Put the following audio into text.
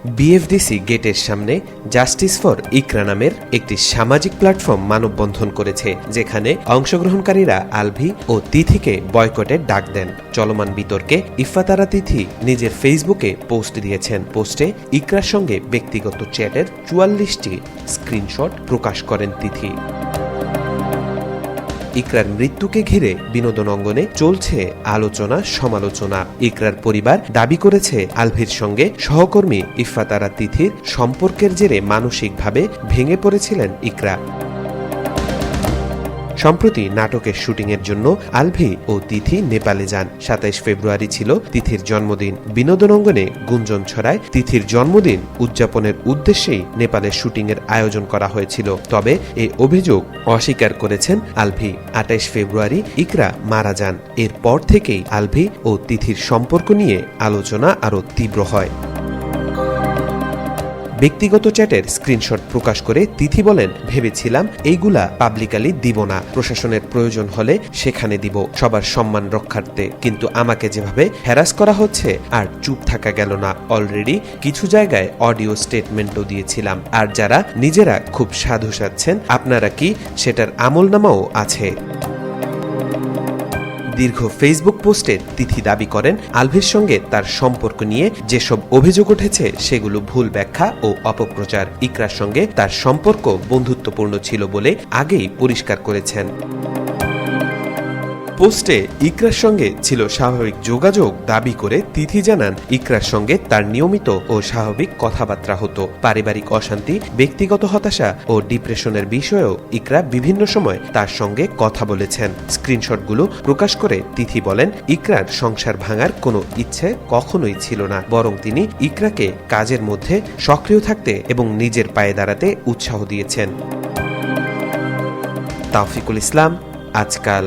BFDC গেটের সামনে justice for ইকরা নামের একটি সামাজিক প্ল্যাটফর্ম মানববন্ধন করেছে, যেখানে অংশগ্রহণকারীরা আলভি ও তিথিকে বয়কটের ডাক দেন। চলমান বিতর্কে ইফফাতারা তিথি নিজের ফেসবুকে পোস্ট দিয়েছেন। পোস্টে ইকরার সঙ্গে ব্যক্তিগত চ্যাটের ৪৪টি স্ক্রিনশট প্রকাশ করেন তিথি। ইকরার মৃত্যুকে ঘিরে বিনোদন অঙ্গনে চলছে আলোচনা সমালোচনা। ইকরার পরিবার দাবি করেছে আলভির সঙ্গে সহকর্মী ইফফাতারা তিথির সম্পর্কের জেরে মানসিকভাবে ভেঙে পড়েছিলেন ইকরা। সম্প্রতি নাটকের শুটিংয়ের জন্য আলভি ও তিথি নেপালে যান। ২৭ ফেব্রুয়ারি ছিল তিথির জন্মদিন। বিনোদন অঙ্গনে গুঞ্জন ছড়ায় তিথির জন্মদিন উদযাপনের উদ্দেশ্যেই নেপালের শুটিংয়ের আয়োজন করা হয়েছিল। তবে এই অভিযোগ অস্বীকার করেছেন আলভি। ২৮ ফেব্রুয়ারি ইকরা মারা যান। এরপর থেকেই আলভি ও তিথির সম্পর্ক নিয়ে আলোচনা আরও তীব্র হয়। ব্যক্তিগত চ্যাটের স্ক্রিনশট প্রকাশ করে তিথি বলেন, ভেবেছিলাম এইগুলা পাবলিকালি দিব না, প্রশাসনের প্রয়োজন হলে সেখানে দিব, সবার সম্মান রক্ষার্থে। কিন্তু আমাকে যেভাবে হ্যারাস করা হচ্ছে আর চুপ থাকা গেল না। অলরেডি কিছু জায়গায় অডিও স্টেটমেন্টও দিয়েছিলাম। আর যারা নিজেরা খুব সাধু সাজছেন, আপনারা কি সেটার আমলনামাও আছে। দীর্ঘ ফেসবুক পোস্টে তিথি দাবি করেন, আলভির সঙ্গে তার সম্পর্ক নিয়ে যেসব অভিযোগ উঠেছে সেগুলো ভুল ব্যাখ্যা ও অপপ্রচার। ইকরার সঙ্গে তার সম্পর্ক বন্ধুত্বপূর্ণ ছিল বলে আগেই পরিষ্কার করেছেন। পোস্টে ইকরার সঙ্গে ছিল স্বাভাবিক যোগাযোগ দাবি করে তিথি জানান, ইকরার সঙ্গে তার নিয়মিত ও স্বাভাবিক কথাবার্তা হতো। পারিবারিক অশান্তি, ব্যক্তিগত হতাশা ও ডিপ্রেশনের বিষয়েও ইকরা বিভিন্ন সময় তার সঙ্গে কথা বলেছেন। স্ক্রিনশটগুলো প্রকাশ করে তিথি বলেন, ইকরার সংসার ভাঙার কোনো ইচ্ছে কখনোই ছিল না, বরং তিনি ইকরাকে কাজের মধ্যে সক্রিয় থাকতে এবং নিজের পায়ে দাঁড়াতে উৎসাহ দিয়েছেন। তাওফিকুল ইসলাম, আজকাল।